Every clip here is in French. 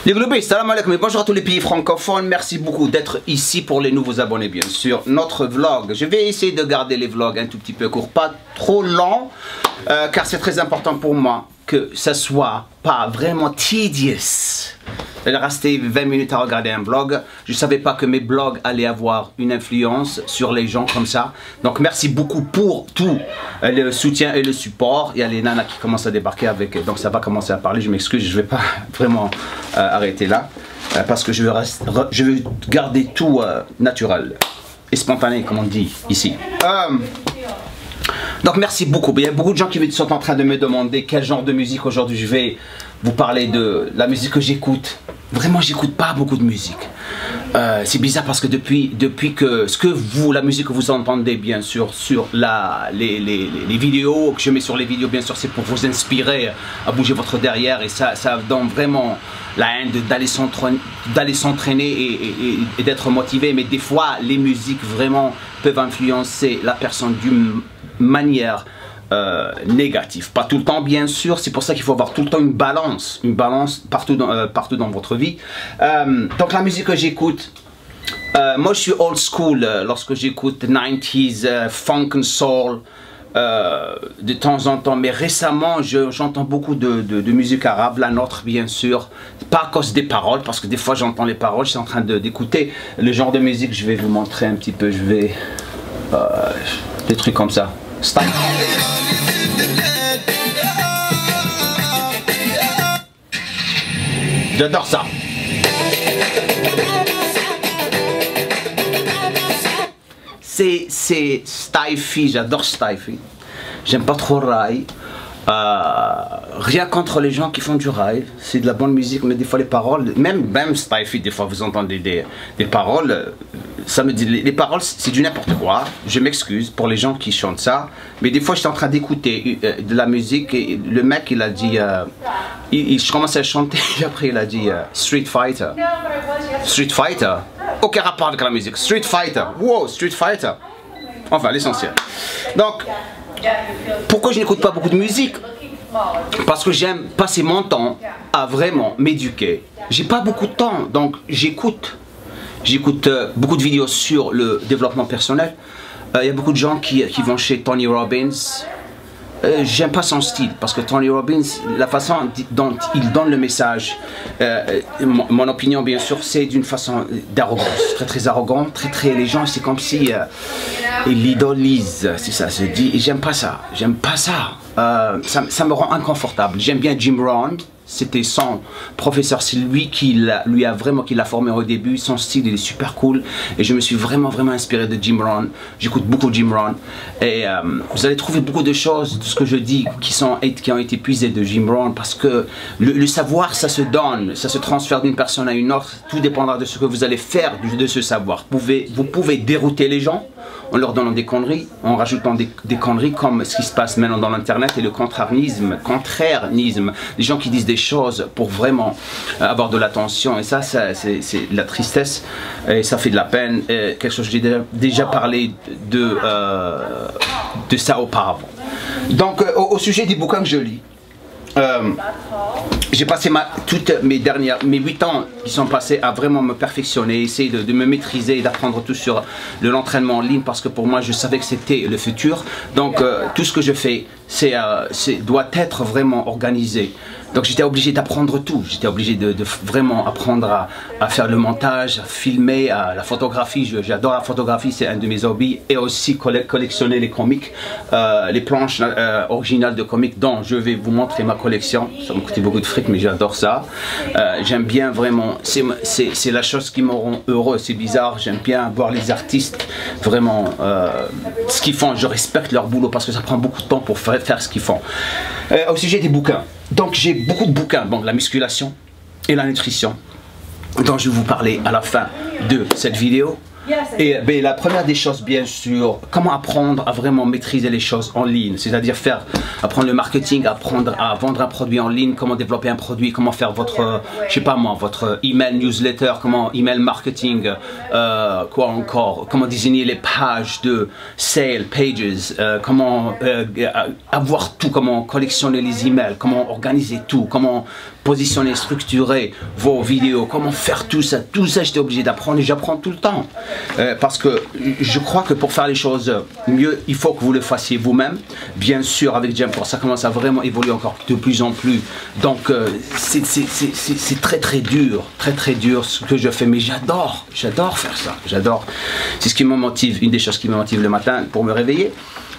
Les globés, salam alaikum et bonjour à tous les pays francophones. Merci beaucoup d'être ici pour les nouveaux abonnés, bien sûr. Notre vlog, je vais essayer de garder les vlogs un tout petit peu courts, pas trop longs, car c'est très important pour moi que ça soit pas vraiment tedious. Il restait 20 minutes à regarder un vlog. Je ne savais pas que mes vlogs allaient avoir une influence sur les gens comme ça. Donc merci beaucoup pour tout le soutien et le support. Il y a les nanas qui commencent à débarquer avec. Donc ça va commencer à parler. Je m'excuse, je ne vais pas vraiment arrêter là. Parce que je veux garder tout naturel et spontané, comme on dit ici. Donc merci beaucoup. Il y a beaucoup de gens qui sont en train de me demander quel genre de musique aujourd'hui je vais vous parler de la musique que j'écoute. Vraiment, j'écoute pas beaucoup de musique. C'est bizarre parce que depuis que la musique que vous entendez bien sûr sur les vidéos que je mets sur les vidéos, bien sûr, c'est pour vous inspirer à bouger votre derrière et ça donne vraiment la haine d'aller s'entraîner et d'être motivé. Mais des fois, les musiques vraiment peuvent influencer la personne d'une manière négatif. Pas tout le temps, bien sûr. C'est pour ça qu'il faut avoir tout le temps une balance partout dans votre vie. Donc la musique que j'écoute, moi je suis old school lorsque j'écoute 90s, funk and soul de temps en temps, mais récemment j'entends beaucoup de musique arabe, la nôtre bien sûr, pas à cause des paroles, parce que des fois j'entends les paroles, je suis en train d'écouter le genre de musique. Je vais vous montrer un petit peu, je vais des trucs comme ça. Style. J'adore ça. C'est Styfy, j'adore Styfy. J'aime pas trop Rai. Rien contre les gens qui font du rave, c'est de la bonne musique, mais des fois les paroles, même Styfy, des fois vous entendez des paroles, ça me dit, les paroles c'est du n'importe quoi. Je m'excuse pour les gens qui chantent ça, mais des fois j'étais en train d'écouter de la musique et le mec il a dit, je commençais à chanter et après il a dit Street Fighter. Street Fighter, aucun rapport avec la musique. Street Fighter, wow, Street Fighter. Enfin l'essentiel. Donc pourquoi je n'écoute pas beaucoup de musique? Parce que j'aime passer mon temps à vraiment m'éduquer. J'ai pas beaucoup de temps, donc j'écoute beaucoup de vidéos sur le développement personnel. Il y a beaucoup de gens qui vont chez Tony Robbins. J'aime pas son style parce que Tony Robbins, la façon dont il donne le message, mon opinion bien sûr, c'est d'une façon d'arrogance, très arrogant, les gens c'est comme si ils l'idolisent, c'est ça se dit, et j'aime pas ça, ça me rend inconfortable. J'aime bien Jim Rohn. C'était son professeur, c'est lui qui l'a formé au début. Son style il est super cool et je me suis vraiment inspiré de Jim Rohn. J'écoute beaucoup Jim Rohn et vous allez trouver beaucoup de choses de ce que je dis qui ont été puisées de Jim Rohn, parce que le savoir ça se donne, ça se transfère d'une personne à une autre. Tout dépendra de ce que vous allez faire de ce savoir. Vous pouvez dérouter les gens en leur donnant des conneries, en rajoutant des conneries comme ce qui se passe maintenant dans l'internet et le contrairnisme, les gens qui disent des choses pour vraiment avoir de l'attention, et ça c'est de la tristesse et ça fait de la peine. Quelque chose, j'ai déjà parlé de ça auparavant. Donc au sujet des bouquins que je lis, j'ai passé toutes mes 8 ans qui sont passés à vraiment me perfectionner, essayer de me maîtriser et d'apprendre tout sur l'entraînement en ligne, parce que pour moi je savais que c'était le futur. Donc tout ce que je fais doit être vraiment organisé. Donc j'étais obligé d'apprendre tout, j'étais obligé de vraiment apprendre à faire le montage, à filmer, à la photographie. J'adore la photographie, c'est un de mes hobbies, et aussi collectionner les comics, les planches originales de comics dont je vais vous montrer ma collection. Ça me coûtait beaucoup de fric, mais j'adore ça. J'aime bien vraiment, c'est la chose qui me rend heureux. C'est bizarre, j'aime bien voir les artistes vraiment ce qu'ils font. Je respecte leur boulot parce que ça prend beaucoup de temps pour faire ce qu'ils font. Au sujet des bouquins, donc j'ai beaucoup de bouquins, bon, la musculation et la nutrition, dont je vais vous parler à la fin de cette vidéo. Et la première des choses, bien sûr, comment apprendre à vraiment maîtriser les choses en ligne, c'est-à-dire apprendre le marketing, apprendre à vendre un produit en ligne, comment développer un produit, comment faire votre, je sais pas moi, votre email newsletter, comment email marketing, quoi encore, comment désigner les pages de sale pages, comment avoir tout, comment collectionner les emails, comment organiser tout, comment positionner, structurer vos vidéos, comment faire tout ça j'étais obligé d'apprendre et j'apprends tout le temps. Parce que je crois que pour faire les choses mieux, il faut que vous le fassiez vous-même. Bien sûr, avec Jamcore, ça commence à vraiment évoluer encore de plus en plus. Donc, c'est très dur ce que je fais, mais j'adore faire ça, j'adore. C'est ce qui me motive, une des choses qui me motive le matin pour me réveiller.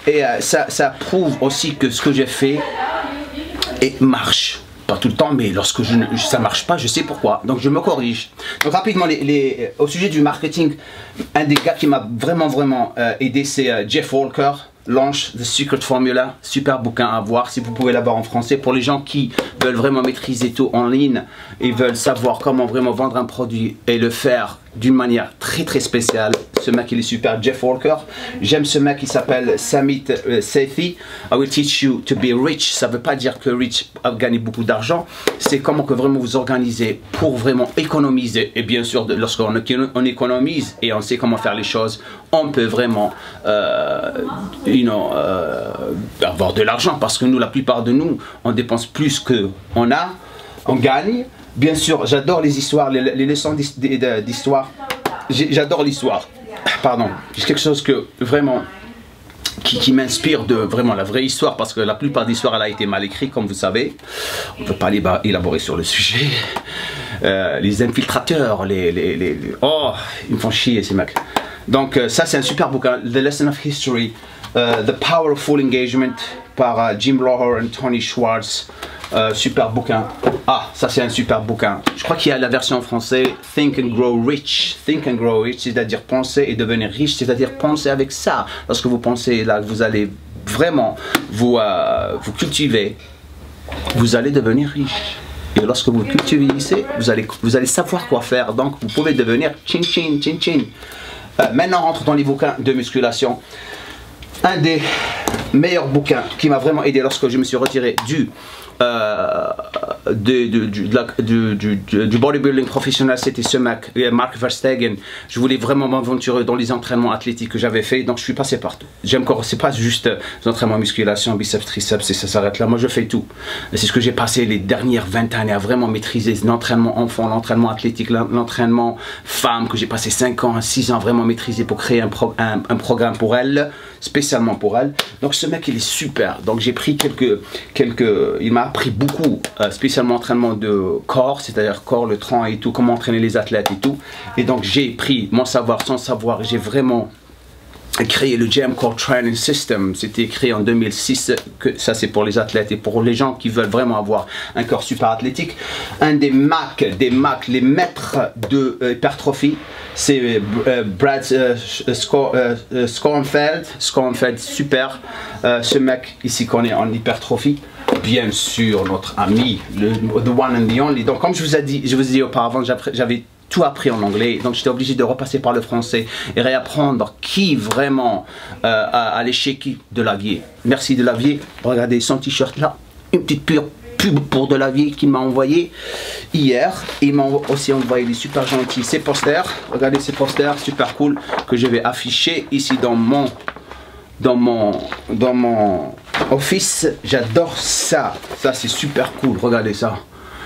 Et ça prouve aussi que ce que j'ai fait marche. Pas tout le temps, mais lorsque ça marche pas, je sais pourquoi. Donc je me corrige. Donc rapidement, au sujet du marketing, un des gars qui m'a vraiment aidé, c'est Jeff Walker. Launch The Secret Formula, super bouquin à voir si vous pouvez l'avoir en français pour les gens qui veulent vraiment maîtriser tout en ligne et veulent savoir comment vraiment vendre un produit et le faire d'une manière très spéciale. Ce mec il est super, Jeff Walker. J'aime ce mec, il s'appelle Samit Sethi. I will teach you to be rich. Ça veut pas dire que rich a gagné beaucoup d'argent, c'est comment que vraiment vous organisez pour vraiment économiser. Et bien sûr, lorsqu'on économise et on sait comment faire les choses, on peut vraiment avoir de l'argent, parce que nous, la plupart de nous, on dépense plus que on gagne. Bien sûr, j'adore les histoires, les leçons d'histoire. J'adore l'histoire. Pardon, c'est quelque chose que vraiment qui m'inspire de vraiment la vraie histoire, parce que la plupart d'histoires elle a été mal écrite, comme vous savez. On ne peut pas élaborer sur le sujet. Les infiltrateurs, oh, ils me font chier ces mecs. Donc ça c'est un super bouquin, The Lesson of History, The Powerful Engagement par Jim Lohr et Tony Schwartz. Super bouquin. Ah, ça c'est un super bouquin. Je crois qu'il y a la version en français, Think and Grow Rich. Think and Grow Rich, c'est-à-dire penser et devenir riche, c'est-à-dire penser avec ça. Lorsque vous pensez là, vous allez vraiment vous cultiver, vous allez devenir riche. Et lorsque vous cultivez, vous allez savoir quoi faire. Donc vous pouvez devenir chin chin chin chin. Maintenant on rentre dans les bouquins de musculation. Un des meilleurs bouquins qui m'a vraiment aidé lorsque je me suis retiré du bodybuilding professionnel, c'était ce mec, Mark Verstegen. Je voulais vraiment m'aventurer dans les entraînements athlétiques que j'avais fait, donc je suis passé partout. J'aime encore, c'est pas juste les entraînements musculation, biceps, triceps, et ça s'arrête là. Moi je fais tout. C'est ce que j'ai passé les dernières 20 années à vraiment maîtriser l'entraînement enfant, l'entraînement athlétique, l'entraînement femme, que j'ai passé 5 ans, 6 ans vraiment maîtrisé pour créer un programme pour elle, spécialement pour elle. Donc ce mec il est super. Donc j'ai pris il m'a appris beaucoup, spécialement entraînement de corps, c'est-à-dire corps, le tronc et tout, comment entraîner les athlètes et tout. Et donc j'ai pris mon savoir sans savoir, j'ai vraiment créé le Jamcore Training System. C'était créé en 2006, que ça c'est pour les athlètes et pour les gens qui veulent vraiment avoir un corps super athlétique. Un des les maîtres de hypertrophie, c'est Brad Schoenfeld, super. Ce mec ici qu'on est en hypertrophie. Bien sûr, notre ami, the one and the only. Donc comme je vous ai dit auparavant, j'avais tout appris en anglais, donc j'étais obligé de repasser par le français et réapprendre qui vraiment a l'échec de Lavier. Merci de Lavier. Regardez son t-shirt là, une petite pub pour de Lavier qui m'a envoyé hier. Il m'a aussi envoyé des super gentils ces posters. Regardez ces posters super cool que je vais afficher ici dans mon office. J'adore ça. Ça c'est super cool. Regardez ça.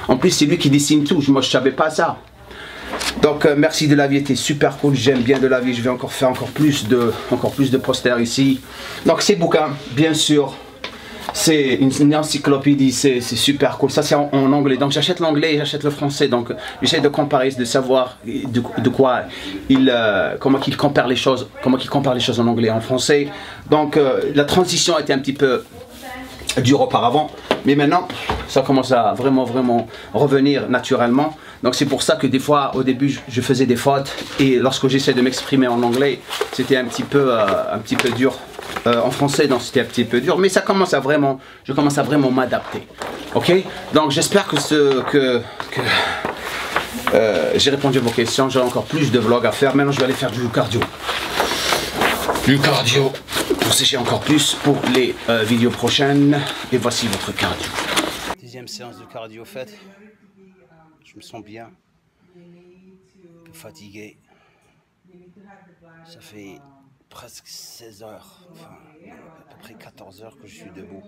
En plus c'est lui qui dessine tout. Moi je savais pas ça. Donc merci de Lavier, t'es super cool, j'aime bien de Lavier, je vais encore faire encore plus de posters ici. Donc ces bouquins, bien sûr, c'est une encyclopédie, c'est super cool. Ça c'est en anglais, donc j'achète l'anglais et j'achète le français. Donc j'essaie de comparer, de savoir de quoi comment il compare les choses, en anglais et en français. Donc la transition a été un petit peu dure auparavant, mais maintenant ça commence à vraiment revenir naturellement. Donc c'est pour ça que des fois au début je faisais des fautes, et lorsque j'essaie de m'exprimer en anglais c'était un petit peu dur. En français donc c'était un petit peu dur, mais je commence à vraiment m'adapter. Ok, donc j'espère que j'ai répondu à vos questions. J'ai encore plus de vlogs à faire. Maintenant je vais aller faire du cardio. Pour sécher encore plus pour les vidéos prochaines. Et voici votre cardio. Deuxième séance de cardio faite. Je me sens bien, un peu fatigué. Ça fait presque 16 heures, enfin à peu près 14 heures que je suis debout.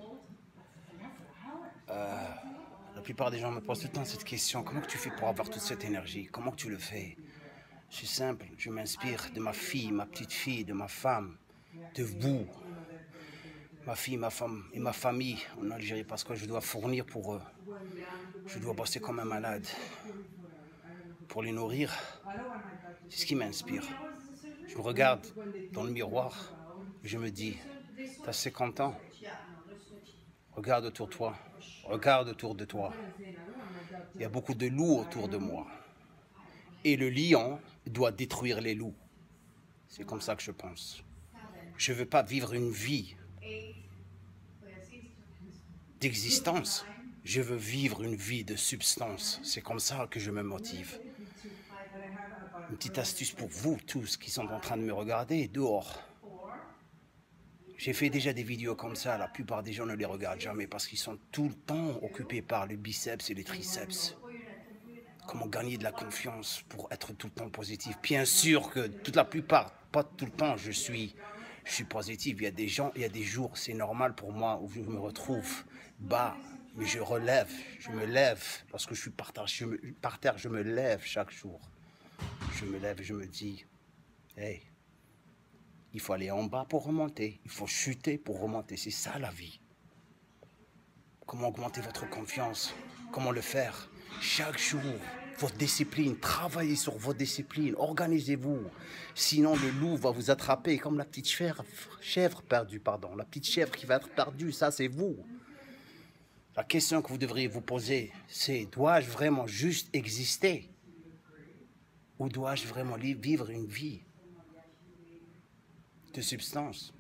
La plupart des gens me posent tout le temps cette question. Comment tu fais pour avoir toute cette énergie? Comment tu le fais? C'est simple, je m'inspire de ma fille, ma petite fille, de ma femme, de vous. Ma fille, ma femme et ma famille en Algérie parce que je dois fournir pour eux. Je dois bosser comme un malade pour les nourrir. C'est ce qui m'inspire. Je me regarde dans le miroir et je me dis, t'as 50 ans, regarde autour de toi, regarde autour de toi. Il y a beaucoup de loups autour de moi. Et le lion doit détruire les loups. C'est comme ça que je pense. Je ne veux pas vivre une vie d'existence. Je veux vivre une vie de substance. C'est comme ça que je me motive. Une petite astuce pour vous tous qui sont en train de me regarder dehors. J'ai fait déjà des vidéos comme ça. La plupart des gens ne les regardent jamais parce qu'ils sont tout le temps occupés par le biceps et les triceps. Comment gagner de la confiance pour être tout le temps positif. Bien sûr que toute la plupart, pas tout le temps, je suis positif. Il y a des gens, il y a des jours, c'est normal pour moi où je me retrouve bas, mais je relève, je me lève. Lorsque je suis par terre, je me lève chaque jour. Je me lève et je me dis, hey, il faut aller en bas pour remonter. Il faut chuter pour remonter. C'est ça la vie. Comment augmenter votre confiance? Comment le faire? Chaque jour, votre discipline, travaillez sur votre discipline, organisez-vous. Sinon, le loup va vous attraper comme la petite chèvre perdue, pardon. La petite chèvre qui va être perdue, ça c'est vous. La question que vous devriez vous poser, c'est dois-je vraiment juste exister? Ou dois-je vraiment vivre une vie de substance?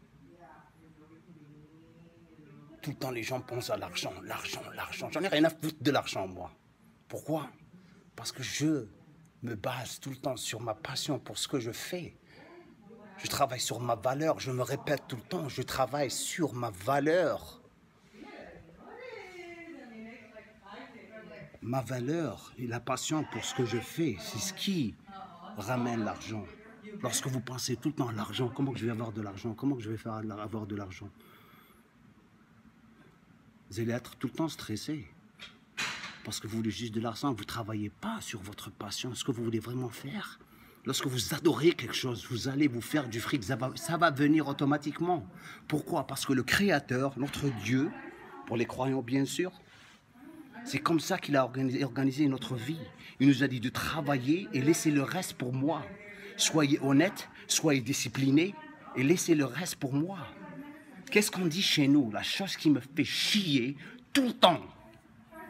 Tout le temps, les gens pensent à l'argent, l'argent, l'argent. J'en ai rien à foutre de l'argent, moi. Pourquoi? Parce que je me base tout le temps sur ma passion pour ce que je fais. Je travaille sur ma valeur, je me répète tout le temps, je travaille sur ma valeur. Ma valeur et la passion pour ce que je fais, c'est ce qui ramène l'argent. Lorsque vous pensez tout le temps à l'argent, comment je vais avoir de l'argent? Comment je vais faire avoir de l'argent? Vous allez être tout le temps stressé. Parce que vous voulez juste de l'argent, vous ne travaillez pas sur votre passion, ce que vous voulez vraiment faire. Lorsque vous adorez quelque chose, vous allez vous faire du fric, ça va venir automatiquement. Pourquoi? Parce que le Créateur, notre Dieu, pour les croyants bien sûr, c'est comme ça qu'il a organisé notre vie. Il nous a dit de travailler et laisser le reste pour moi. Soyez honnête, soyez discipliné et laissez le reste pour moi. Qu'est-ce qu'on dit chez nous? La chose qui me fait chier tout le temps,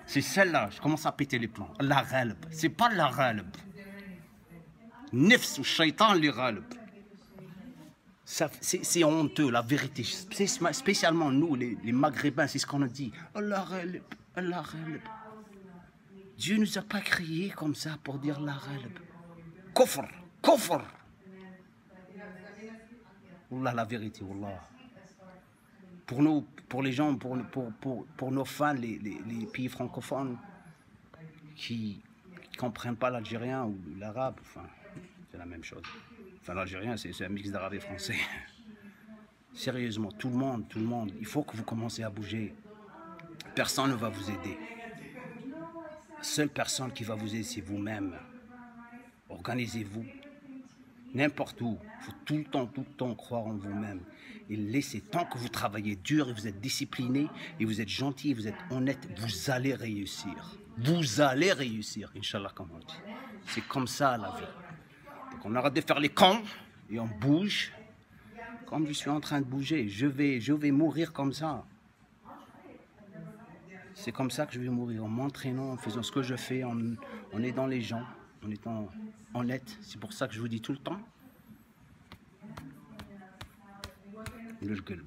c'est celle-là. Je commence à péter les plombs. La ghalb. C'est pas la ghalb. Nefs ou shaitan li ghalb. C'est honteux, la vérité. Spécialement nous, les Maghrébins, c'est ce qu'on a dit. Allah ghalb, Allah ghalb. Dieu ne nous a pas créés comme ça pour dire la ghalb. Kofr, kofr. Wallah, la vérité, wallah. Pour nous, pour les gens, pour nos fans, les pays francophones qui ne comprennent pas l'algérien ou l'arabe, enfin, c'est la même chose. Enfin, l'algérien, c'est un mix d'arabe et français. Sérieusement, tout le monde, il faut que vous commencez à bouger. Personne ne va vous aider. La seule personne qui va vous aider, c'est vous-même. Organisez-vous. N'importe où, il faut tout le temps croire en vous-même. Et laissez, tant que vous travaillez dur et vous êtes discipliné et vous êtes gentil et vous êtes honnête, vous allez réussir. Vous allez réussir, Inch'Allah, comme on dit. C'est comme ça la vie. Donc on arrête de faire les cons et on bouge. Comme je suis en train de bouger, je vais mourir comme ça. C'est comme ça que je vais mourir, en m'entraînant, en faisant ce que je fais, en aidant les gens, en étant honnête. C'est pour ça que je vous dis tout le temps. Le qalb.